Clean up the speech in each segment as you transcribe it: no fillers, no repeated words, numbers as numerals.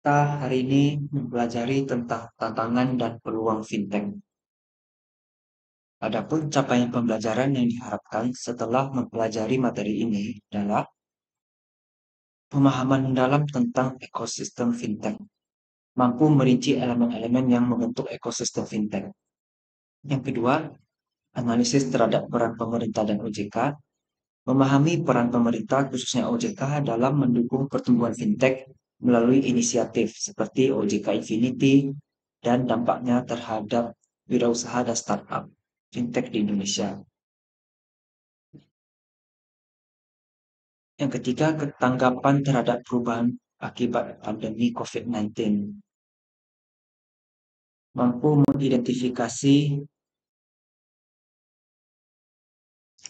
Kita hari ini mempelajari tentang tantangan dan peluang fintech. Adapun capaian pembelajaran yang diharapkan setelah mempelajari materi ini adalah pemahaman mendalam tentang ekosistem fintech, mampu merinci elemen-elemen yang membentuk ekosistem fintech. Yang kedua, analisis terhadap peran pemerintah dan OJK, memahami peran pemerintah khususnya OJK dalam mendukung pertumbuhan fintech melalui inisiatif seperti OJK Infinity dan dampaknya terhadap wirausaha dan startup fintech di Indonesia. Yang ketiga, ketanggapan terhadap perubahan akibat pandemi COVID-19, mampu mengidentifikasi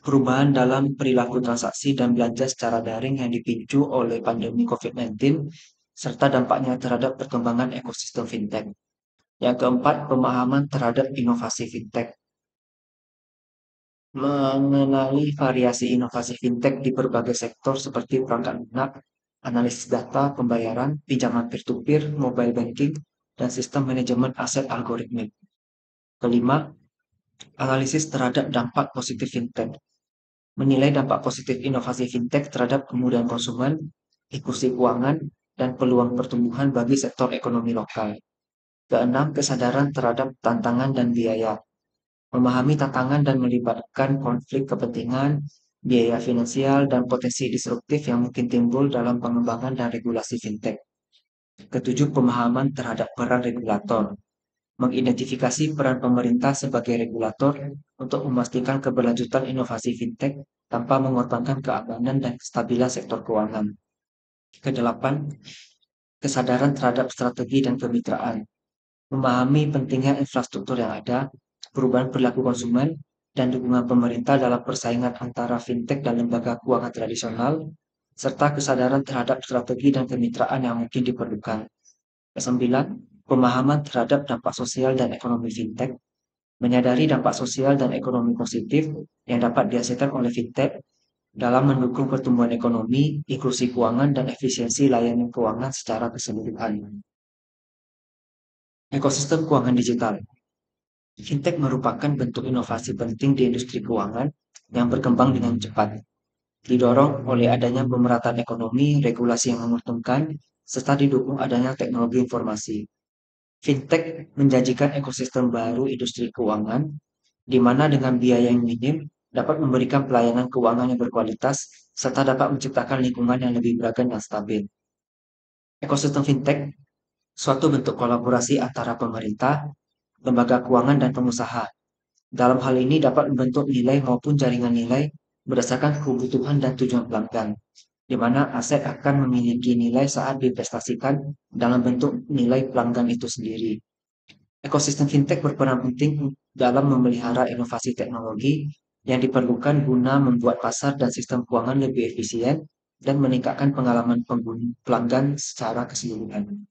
perubahan dalam perilaku transaksi dan belanja secara daring yang dipicu oleh pandemi COVID-19, serta dampaknya terhadap perkembangan ekosistem fintech. Yang keempat, pemahaman terhadap inovasi fintech. Mengenali variasi inovasi fintech di berbagai sektor seperti perangkat lunak, analisis data, pembayaran, pinjaman peer-to-peer, mobile banking, dan sistem manajemen aset algoritmik. Kelima, analisis terhadap dampak positif fintech. Menilai dampak positif inovasi fintech terhadap kemudahan konsumen, inklusi keuangan, dan peluang pertumbuhan bagi sektor ekonomi lokal. Keenam, kesadaran terhadap tantangan dan biaya. Memahami tantangan dan melibatkan konflik kepentingan, biaya finansial, dan potensi disruptif yang mungkin timbul dalam pengembangan dan regulasi fintech. Ketujuh, pemahaman terhadap peran regulator. Mengidentifikasi peran pemerintah sebagai regulator untuk memastikan keberlanjutan inovasi fintech tanpa mengorbankan keamanan dan kestabilan sektor keuangan. Kedelapan, kesadaran terhadap strategi dan kemitraan. Memahami pentingnya infrastruktur yang ada, perubahan perilaku konsumen, dan dukungan pemerintah dalam persaingan antara fintech dan lembaga keuangan tradisional, serta kesadaran terhadap strategi dan kemitraan yang mungkin diperlukan. Kesembilan, pemahaman terhadap dampak sosial dan ekonomi fintech, menyadari dampak sosial dan ekonomi positif yang dapat dihasilkan oleh fintech dalam mendukung pertumbuhan ekonomi, inklusi keuangan, dan efisiensi layanan keuangan secara keseluruhan. Ekosistem keuangan digital. Fintech merupakan bentuk inovasi penting di industri keuangan yang berkembang dengan cepat, didorong oleh adanya pemerataan ekonomi, regulasi yang menguntungkan, serta didukung adanya teknologi informasi. Fintech menjanjikan ekosistem baru industri keuangan, di mana dengan biaya yang minim dapat memberikan pelayanan keuangan yang berkualitas, serta dapat menciptakan lingkungan yang lebih beragam dan stabil. Ekosistem fintech, suatu bentuk kolaborasi antara pemerintah, lembaga keuangan, dan pengusaha. Dalam hal ini dapat membentuk nilai maupun jaringan nilai berdasarkan kebutuhan dan tujuan pelanggan, di mana aset akan memiliki nilai saat diinvestasikan dalam bentuk nilai pelanggan itu sendiri. Ekosistem fintech berperan penting dalam memelihara inovasi teknologi yang diperlukan guna membuat pasar dan sistem keuangan lebih efisien dan meningkatkan pengalaman pelanggan secara keseluruhan.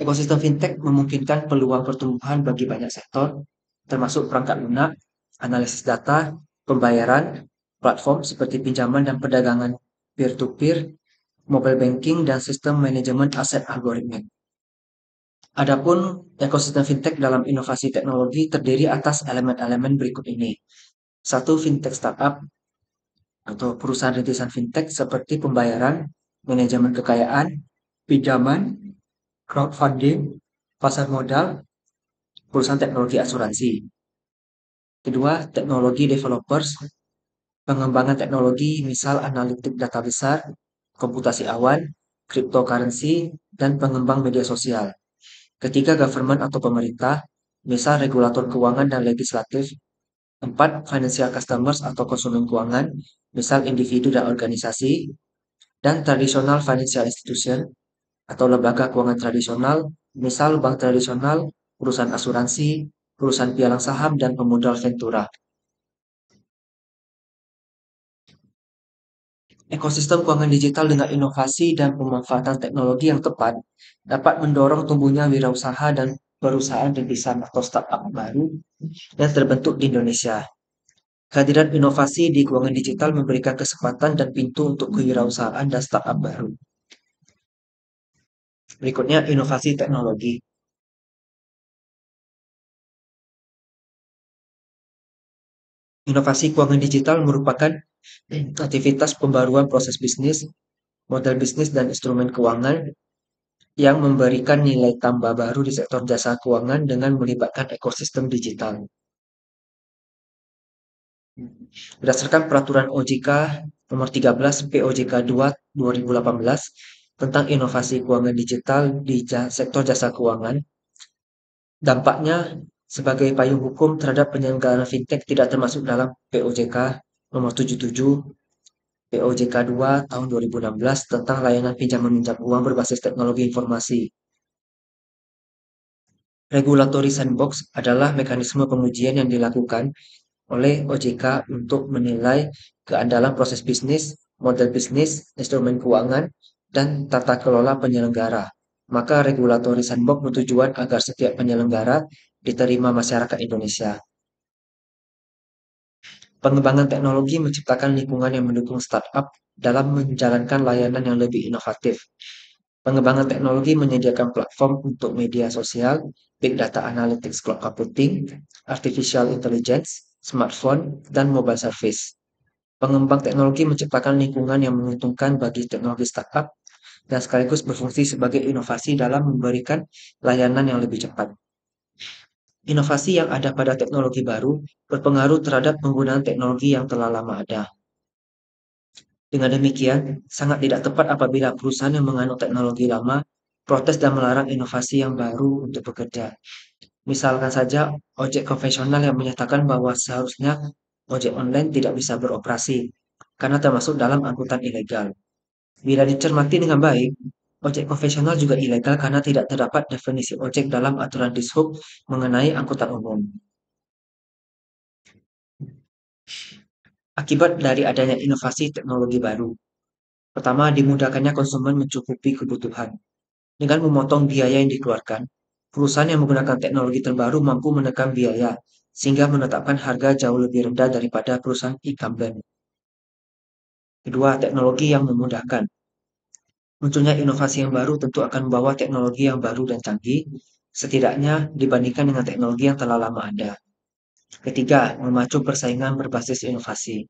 Ekosistem fintech memungkinkan peluang pertumbuhan bagi banyak sektor, termasuk perangkat lunak, analisis data, pembayaran, platform seperti pinjaman dan perdagangan peer-to-peer, mobile banking, dan sistem manajemen aset algoritmik. Adapun ekosistem fintech dalam inovasi teknologi terdiri atas elemen-elemen berikut ini. Satu, fintech startup atau perusahaan rintisan fintech seperti pembayaran, manajemen kekayaan, pinjaman, crowdfunding, pasar modal, perusahaan teknologi asuransi. Kedua, teknologi developers, pengembangan teknologi misal analitik data besar, komputasi awan, cryptocurrency, dan pengembang media sosial. Ketiga, government atau pemerintah, misal regulator keuangan dan legislatif. Empat, financial customers atau konsumen keuangan, misal individu dan organisasi. Dan traditional financial institution atau lembaga keuangan tradisional, misal bank tradisional, perusahaan asuransi, perusahaan pialang saham, dan pemodal ventura. Ekosistem keuangan digital dengan inovasi dan pemanfaatan teknologi yang tepat dapat mendorong tumbuhnya wirausaha dan perusahaan rintisan atau startup baru yang terbentuk di Indonesia. Kehadiran inovasi di keuangan digital memberikan kesempatan dan pintu untuk kewirausahaan dan startup baru. Berikutnya, inovasi teknologi. Inovasi keuangan digital merupakan aktivitas pembaruan proses bisnis, model bisnis, dan instrumen keuangan yang memberikan nilai tambah baru di sektor jasa keuangan dengan melibatkan ekosistem digital. Berdasarkan Peraturan OJK Nomor 13 POJK 2 2018 tentang inovasi keuangan digital di sektor jasa keuangan, dampaknya sebagai payung hukum terhadap penyelenggara fintech tidak termasuk dalam POJK Nomor 77 POJK 2 tahun 2016 tentang layanan pinjam meminjam uang berbasis teknologi informasi. Regulatory sandbox adalah mekanisme pengujian yang dilakukan oleh OJK untuk menilai keandalan proses bisnis, model bisnis, instrumen keuangan, dan tata kelola penyelenggara. Maka regulatory sandbox bertujuan agar setiap penyelenggara diterima masyarakat Indonesia. Pengembangan teknologi menciptakan lingkungan yang mendukung startup dalam menjalankan layanan yang lebih inovatif. Pengembangan teknologi menyediakan platform untuk media sosial, big data analytics, cloud computing, artificial intelligence, smartphone, dan mobile service. Pengembang teknologi menciptakan lingkungan yang menguntungkan bagi teknologi startup dan sekaligus berfungsi sebagai inovasi dalam memberikan layanan yang lebih cepat. Inovasi yang ada pada teknologi baru berpengaruh terhadap penggunaan teknologi yang telah lama ada. Dengan demikian, sangat tidak tepat apabila perusahaan yang menganut teknologi lama protes dan melarang inovasi yang baru untuk bekerja. Misalkan saja ojek konvensional yang menyatakan bahwa seharusnya ojek online tidak bisa beroperasi karena termasuk dalam angkutan ilegal. Bila dicermati dengan baik, ojek konvensional juga ilegal karena tidak terdapat definisi ojek dalam aturan Dishub mengenai angkutan umum. Akibat dari adanya inovasi teknologi baru. Pertama, dimudahkannya konsumen mencukupi kebutuhan. Dengan memotong biaya yang dikeluarkan, perusahaan yang menggunakan teknologi terbaru mampu menekan biaya, sehingga menetapkan harga jauh lebih rendah daripada perusahaan incumbent. Kedua, teknologi yang memudahkan. Munculnya inovasi yang baru tentu akan membawa teknologi yang baru dan canggih, setidaknya dibandingkan dengan teknologi yang telah lama ada. Ketiga, memacu persaingan berbasis inovasi.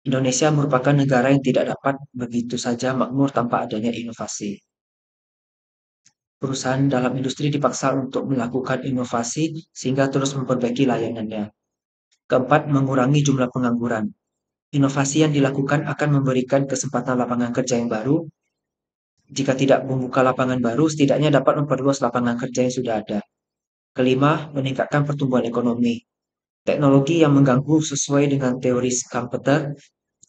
Indonesia merupakan negara yang tidak dapat begitu saja makmur tanpa adanya inovasi. Perusahaan dalam industri dipaksa untuk melakukan inovasi sehingga terus memperbaiki layanannya. Keempat, mengurangi jumlah pengangguran. Inovasi yang dilakukan akan memberikan kesempatan lapangan kerja yang baru. Jika tidak membuka lapangan baru, setidaknya dapat memperluas lapangan kerja yang sudah ada. Kelima, meningkatkan pertumbuhan ekonomi. Teknologi yang mengganggu sesuai dengan teori Schumpeter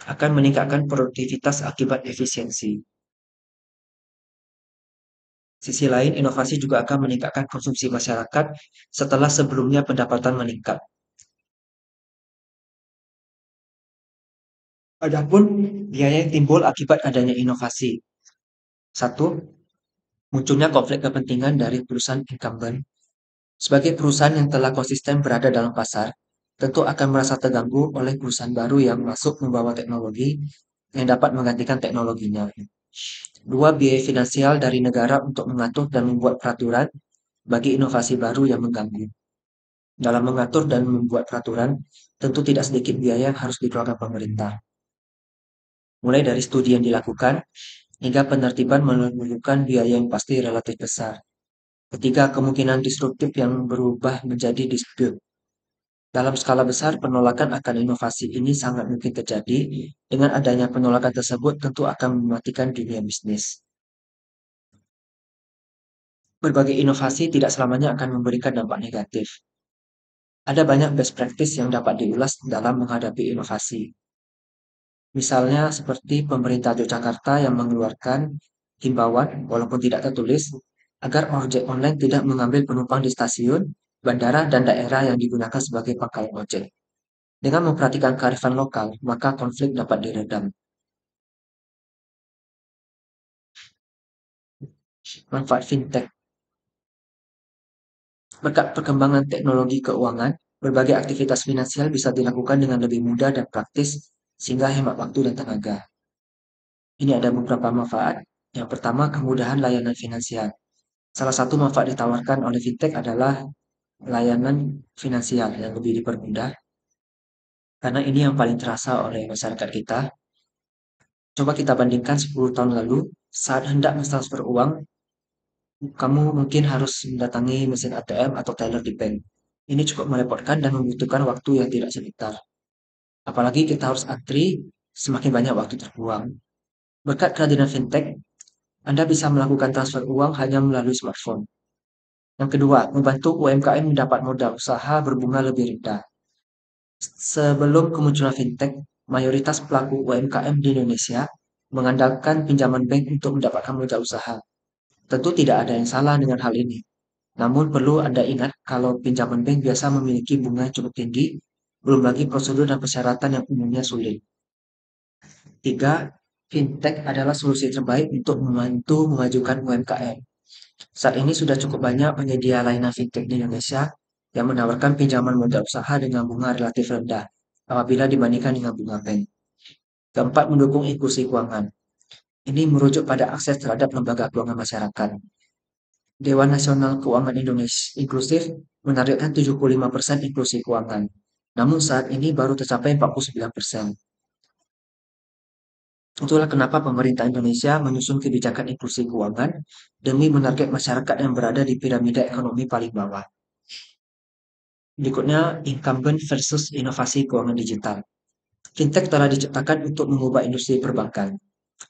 akan meningkatkan produktivitas akibat efisiensi. Sisi lain, inovasi juga akan meningkatkan konsumsi masyarakat setelah sebelumnya pendapatan meningkat. Adapun biaya yang timbul akibat adanya inovasi. Satu, munculnya konflik kepentingan dari perusahaan incumbent. Sebagai perusahaan yang telah konsisten berada dalam pasar, tentu akan merasa terganggu oleh perusahaan baru yang masuk membawa teknologi yang dapat menggantikan teknologinya. Dua, biaya finansial dari negara untuk mengatur dan membuat peraturan bagi inovasi baru yang mengganggu. Dalam mengatur dan membuat peraturan, tentu tidak sedikit biaya yang harus dikeluarkan pemerintah. Mulai dari studi yang dilakukan, hingga penertiban memerlukan biaya yang pasti relatif besar. Ketiga, kemungkinan disruptif yang berubah menjadi dispute. Dalam skala besar, penolakan akan inovasi ini sangat mungkin terjadi. Dengan adanya penolakan tersebut tentu akan mematikan dunia bisnis. Berbagai inovasi tidak selamanya akan memberikan dampak negatif. Ada banyak best practice yang dapat diulas dalam menghadapi inovasi. Misalnya seperti pemerintah Yogyakarta yang mengeluarkan himbauan, walaupun tidak tertulis, agar ojek online tidak mengambil penumpang di stasiun, bandara, dan daerah yang digunakan sebagai pangkalan ojek. Dengan memperhatikan kearifan lokal, maka konflik dapat diredam. Manfaat fintech. Berkat perkembangan teknologi keuangan, berbagai aktivitas finansial bisa dilakukan dengan lebih mudah dan praktis, sehingga hemat waktu dan tenaga. Ini ada beberapa manfaat. Yang pertama, kemudahan layanan finansial. Salah satu manfaat ditawarkan oleh fintech adalah layanan finansial yang lebih dipermudah, karena ini yang paling terasa oleh masyarakat kita. Coba kita bandingkan 10 tahun lalu, saat hendak mentransfer uang, kamu mungkin harus mendatangi mesin ATM atau teller di bank. Ini cukup merepotkan dan membutuhkan waktu yang tidak sebentar. Apalagi kita harus antri, semakin banyak waktu terbuang. Berkat kehadiran fintech, Anda bisa melakukan transfer uang hanya melalui smartphone. Yang kedua, membantu UMKM mendapat modal usaha berbunga lebih rendah. Sebelum kemunculan fintech, mayoritas pelaku UMKM di Indonesia mengandalkan pinjaman bank untuk mendapatkan modal usaha. Tentu tidak ada yang salah dengan hal ini. Namun perlu Anda ingat kalau pinjaman bank biasa memiliki bunga yang cukup tinggi, belum lagi prosedur dan persyaratan yang umumnya sulit. Tiga, fintech adalah solusi terbaik untuk membantu memajukan UMKM. Saat ini sudah cukup banyak penyedia layanan fintech di Indonesia yang menawarkan pinjaman modal usaha dengan bunga relatif rendah apabila dibandingkan dengan bunga bank. Keempat, mendukung inklusi keuangan. Ini merujuk pada akses terhadap lembaga keuangan masyarakat. Dewan Nasional Keuangan Indonesia Inklusif menargetkan 75% inklusi keuangan. Namun saat ini baru tercapai 49%. Itulah kenapa pemerintah Indonesia menyusun kebijakan inklusi keuangan demi menarget masyarakat yang berada di piramida ekonomi paling bawah. Berikutnya, incumbent versus inovasi keuangan digital. Fintech telah diciptakan untuk mengubah industri perbankan.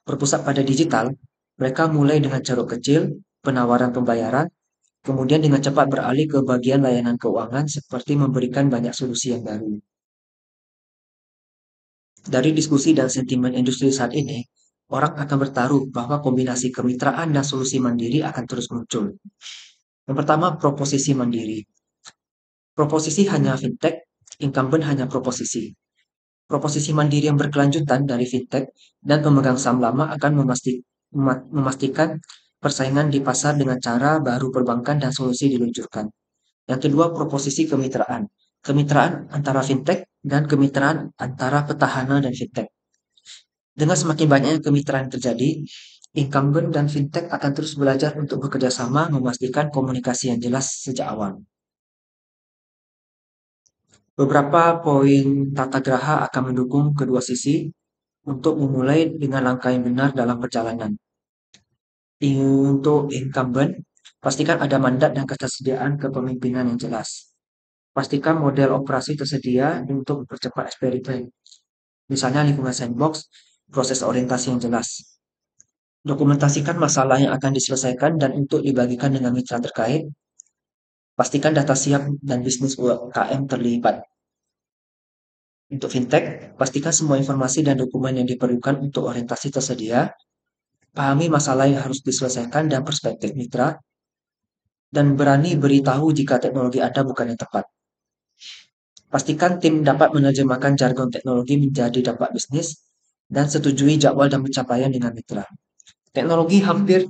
Berpusat pada digital, mereka mulai dengan ceruk kecil, penawaran pembayaran, kemudian dengan cepat beralih ke bagian layanan keuangan seperti memberikan banyak solusi yang baru. Dari diskusi dan sentimen industri saat ini, orang akan bertaruh bahwa kombinasi kemitraan dan solusi mandiri akan terus muncul. Yang pertama, proposisi mandiri. Proposisi hanya fintech, incumbent hanya proposisi. Proposisi mandiri yang berkelanjutan dari fintech dan pemegang saham lama akan memastikan persaingan di pasar dengan cara baru perbankan dan solusi diluncurkan. Yang kedua, proposisi kemitraan. Kemitraan antara fintech dan kemitraan antara petahana dan fintech. Dengan semakin banyaknya kemitraan terjadi, incumbent dan fintech akan terus belajar untuk bekerja sama memastikan komunikasi yang jelas sejak awal. Beberapa poin tata graha akan mendukung kedua sisi untuk memulai dengan langkah yang benar dalam perjalanan. Untuk incumbent, pastikan ada mandat dan ketersediaan kepemimpinan yang jelas. Pastikan model operasi tersedia untuk mempercepat eksperimen. Misalnya lingkungan sandbox, proses orientasi yang jelas. Dokumentasikan masalah yang akan diselesaikan dan untuk dibagikan dengan mitra terkait. Pastikan data siap dan bisnis UMKM terlibat. Untuk fintech, pastikan semua informasi dan dokumen yang diperlukan untuk orientasi tersedia. Pahami masalah yang harus diselesaikan dan perspektif mitra, dan berani beritahu jika teknologi Anda bukan yang tepat. Pastikan tim dapat menerjemahkan jargon teknologi menjadi dampak bisnis, dan setujui jadwal dan pencapaian dengan mitra. Teknologi hampir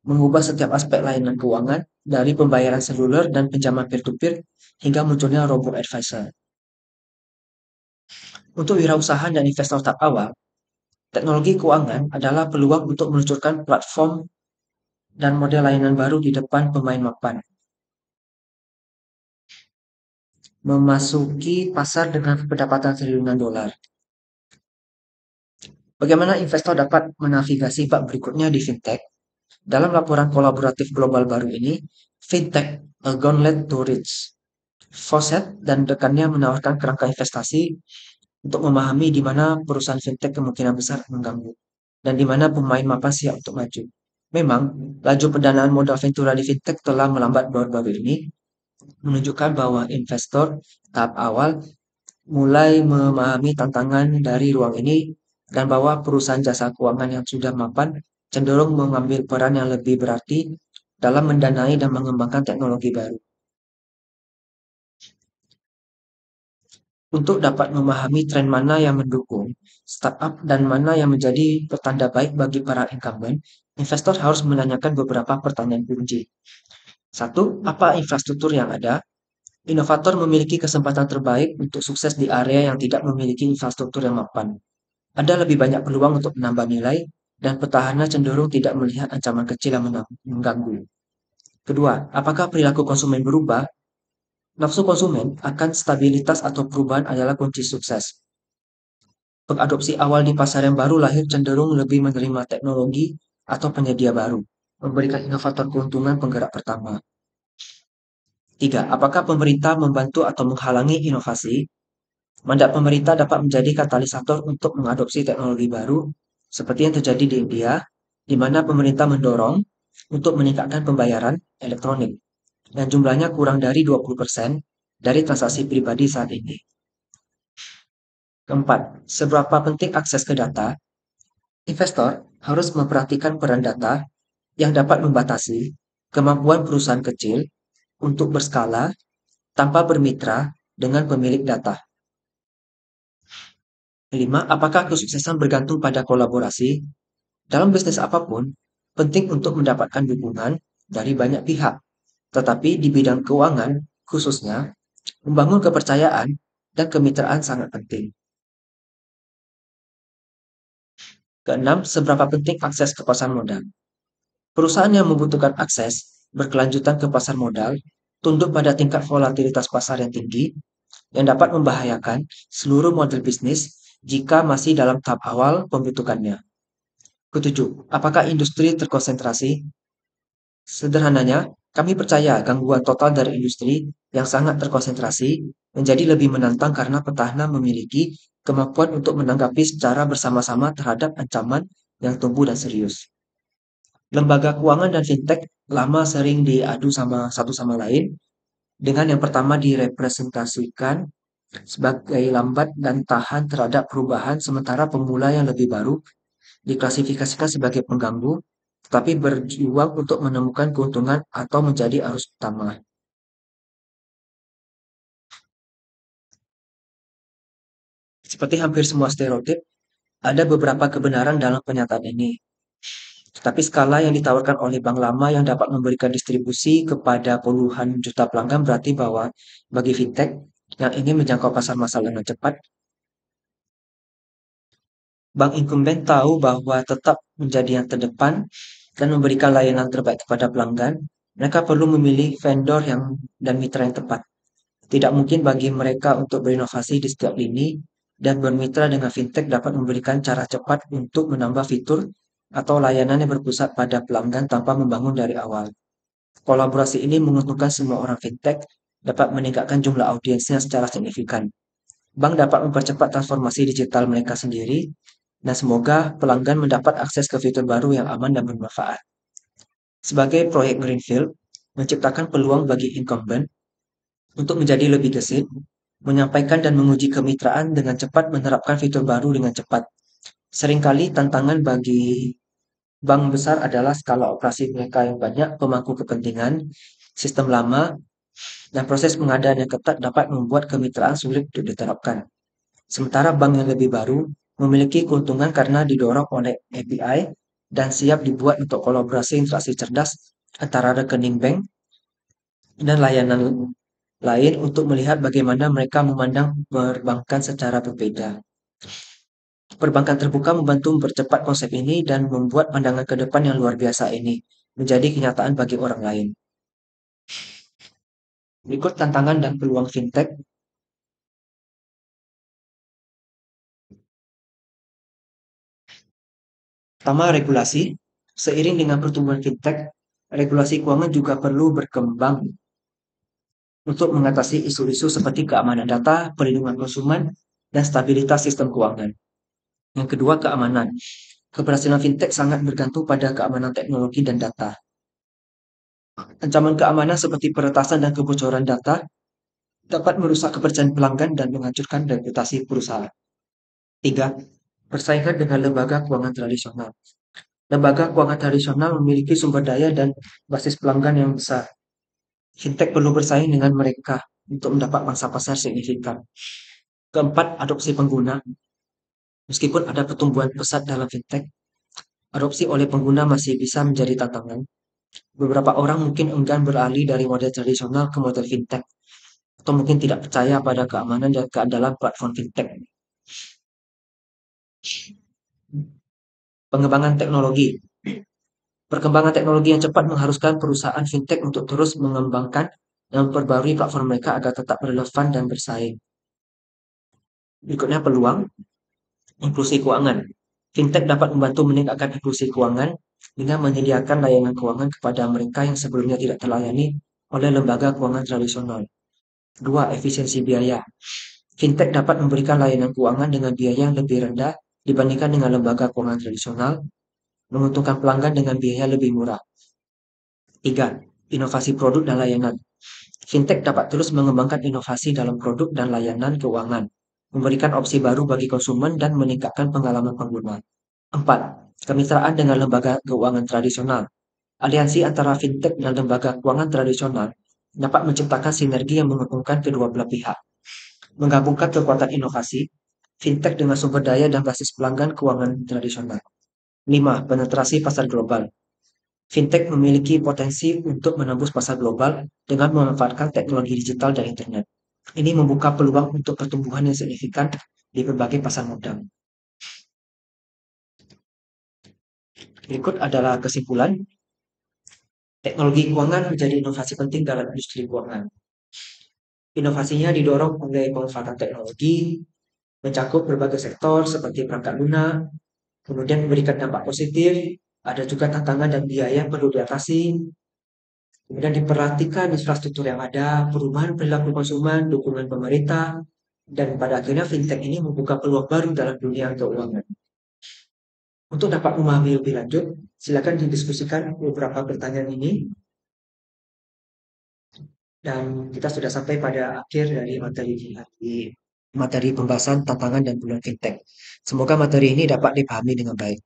mengubah setiap aspek layanan keuangan, dari pembayaran seluler dan pinjaman peer-to-peer, hingga munculnya robo-advisor. Untuk wirausaha dan investor tahap awal, teknologi keuangan adalah peluang untuk meluncurkan platform dan model layanan baru di depan pemain mapan. Memasuki pasar dengan pendapatan triliunan dolar. Bagaimana investor dapat menavigasi bab berikutnya di fintech? Dalam laporan kolaboratif global baru ini, Fintech, A Gauntlet to Reach, Fawcett dan rekannya menawarkan kerangka investasi untuk memahami di mana perusahaan fintech kemungkinan besar mengganggu dan di mana pemain mapan siap untuk maju. Memang, laju pendanaan modal ventura di fintech telah melambat baru-baru ini, menunjukkan bahwa investor tahap awal mulai memahami tantangan dari ruang ini dan bahwa perusahaan jasa keuangan yang sudah mapan cenderung mengambil peran yang lebih berarti dalam mendanai dan mengembangkan teknologi baru. Untuk dapat memahami tren mana yang mendukung startup dan mana yang menjadi pertanda baik bagi para incumbent, investor harus menanyakan beberapa pertanyaan kunci. Satu, apa infrastruktur yang ada? Inovator memiliki kesempatan terbaik untuk sukses di area yang tidak memiliki infrastruktur yang mapan. Ada lebih banyak peluang untuk menambah nilai, dan petahana cenderung tidak melihat ancaman kecil yang mengganggu. Kedua, apakah perilaku konsumen berubah? Nafsu konsumen akan stabilitas atau perubahan adalah kunci sukses. Pengadopsi awal di pasar yang baru lahir cenderung lebih menerima teknologi atau penyedia baru, memberikan inovator keuntungan penggerak pertama. Tiga, apakah pemerintah membantu atau menghalangi inovasi? Mandat pemerintah dapat menjadi katalisator untuk mengadopsi teknologi baru, seperti yang terjadi di India, di mana pemerintah mendorong untuk meningkatkan pembayaran elektronik, dan jumlahnya kurang dari 20% dari transaksi pribadi saat ini. Keempat, seberapa penting akses ke data? Investor harus memperhatikan peran data yang dapat membatasi kemampuan perusahaan kecil untuk berskala tanpa bermitra dengan pemilik data. Kelima, apakah kesuksesan bergantung pada kolaborasi? Dalam bisnis apapun, penting untuk mendapatkan dukungan dari banyak pihak. Tetapi di bidang keuangan, khususnya, membangun kepercayaan dan kemitraan sangat penting. Keenam, seberapa penting akses ke pasar modal? Perusahaan yang membutuhkan akses berkelanjutan ke pasar modal tunduk pada tingkat volatilitas pasar yang tinggi yang dapat membahayakan seluruh model bisnis jika masih dalam tahap awal pembentukannya. Ketujuh, apakah industri terkonsentrasi? Sederhananya, kami percaya gangguan total dari industri yang sangat terkonsentrasi menjadi lebih menantang karena petahana memiliki kemampuan untuk menanggapi secara bersama-sama terhadap ancaman yang tumbuh dan serius. Lembaga keuangan dan fintech lama sering diadu sama satu sama lain, dengan yang pertama direpresentasikan sebagai lambat dan tahan terhadap perubahan, sementara pemula yang lebih baru diklasifikasikan sebagai pengganggu, tetapi berjuang untuk menemukan keuntungan atau menjadi arus utama. Seperti hampir semua stereotip, ada beberapa kebenaran dalam pernyataan ini. Tetapi skala yang ditawarkan oleh bank lama yang dapat memberikan distribusi kepada puluhan juta pelanggan berarti bahwa bagi fintech yang ingin menjangkau pasar massal dengan cepat, bank incumbent tahu bahwa tetap menjadi yang terdepan dan memberikan layanan terbaik kepada pelanggan, mereka perlu memilih vendor dan mitra yang tepat. Tidak mungkin bagi mereka untuk berinovasi di setiap lini, dan bermitra dengan fintech dapat memberikan cara cepat untuk menambah fitur atau layanan yang berpusat pada pelanggan tanpa membangun dari awal. Kolaborasi ini menguntungkan semua orang fintech, dapat meningkatkan jumlah audiensnya secara signifikan. Bank dapat mempercepat transformasi digital mereka sendiri, dan semoga pelanggan mendapat akses ke fitur baru yang aman dan bermanfaat. Sebagai proyek Greenfield, menciptakan peluang bagi incumbent untuk menjadi lebih gesit, menyampaikan dan menguji kemitraan dengan cepat, menerapkan fitur baru dengan cepat. Seringkali tantangan bagi bank besar adalah skala operasi mereka yang banyak, pemangku kepentingan, sistem lama, dan proses pengadaan yang ketat dapat membuat kemitraan sulit untuk diterapkan. Sementara bank yang lebih baru memiliki keuntungan karena didorong oleh API dan siap dibuat untuk kolaborasi interaksi cerdas antara rekening bank dan layanan lain untuk melihat bagaimana mereka memandang perbankan secara berbeda. Perbankan terbuka membantu mempercepat konsep ini dan membuat pandangan ke depan yang luar biasa ini menjadi kenyataan bagi orang lain. Berikut tantangan dan peluang fintech. Pertama, regulasi. Seiring dengan pertumbuhan fintech, regulasi keuangan juga perlu berkembang untuk mengatasi isu-isu seperti keamanan data, perlindungan konsumen, dan stabilitas sistem keuangan. Yang kedua, keamanan. Keberhasilan fintech sangat bergantung pada keamanan teknologi dan data. Ancaman keamanan seperti peretasan dan kebocoran data dapat merusak kepercayaan pelanggan dan menghancurkan reputasi perusahaan. Tiga, persaingan dengan lembaga keuangan tradisional. Lembaga keuangan tradisional memiliki sumber daya dan basis pelanggan yang besar. Fintech perlu bersaing dengan mereka untuk mendapat mangsa pasar signifikan. Keempat, adopsi pengguna. Meskipun ada pertumbuhan pesat dalam fintech, adopsi oleh pengguna masih bisa menjadi tantangan. Beberapa orang mungkin enggan beralih dari model tradisional ke model fintech, atau mungkin tidak percaya pada keamanan dan keandalan platform fintech. Pengembangan teknologi. Perkembangan teknologi yang cepat mengharuskan perusahaan fintech untuk terus mengembangkan dan memperbarui platform mereka agar tetap relevan dan bersaing. Berikutnya peluang inklusi keuangan. Fintech dapat membantu meningkatkan inklusi keuangan dengan menyediakan layanan keuangan kepada mereka yang sebelumnya tidak terlayani oleh lembaga keuangan tradisional. Dua, efisiensi biaya. Fintech dapat memberikan layanan keuangan dengan biaya yang lebih rendah dibandingkan dengan lembaga keuangan tradisional, menguntungkan pelanggan dengan biaya lebih murah. Tiga, inovasi produk dan layanan. Fintech dapat terus mengembangkan inovasi dalam produk dan layanan keuangan, memberikan opsi baru bagi konsumen dan meningkatkan pengalaman pengguna. Empat, kemitraan dengan lembaga keuangan tradisional. Aliansi antara fintech dan lembaga keuangan tradisional dapat menciptakan sinergi yang menguntungkan kedua belah pihak. Menggabungkan kekuatan inovasi, fintech dengan sumber daya dan basis pelanggan keuangan tradisional. 5. Penetrasi pasar global. Fintech memiliki potensi untuk menembus pasar global dengan memanfaatkan teknologi digital dan internet. Ini membuka peluang untuk pertumbuhan yang signifikan di berbagai pasar modal. Berikut adalah kesimpulan. Teknologi keuangan menjadi inovasi penting dalam industri keuangan. Inovasinya didorong oleh pemanfaatan teknologi, mencakup berbagai sektor seperti perangkat lunak, kemudian memberikan dampak positif, ada juga tantangan dan biaya yang perlu diatasi, kemudian diperhatikan infrastruktur yang ada, perubahan perilaku konsumen, dukungan pemerintah, dan pada akhirnya fintech ini membuka peluang baru dalam dunia keuangan. Untuk dapat memahami lebih lanjut, silakan didiskusikan beberapa pertanyaan ini. Dan kita sudah sampai pada akhir dari materi pembahasan tantangan dan peluang fintech. Semoga materi ini dapat dipahami dengan baik.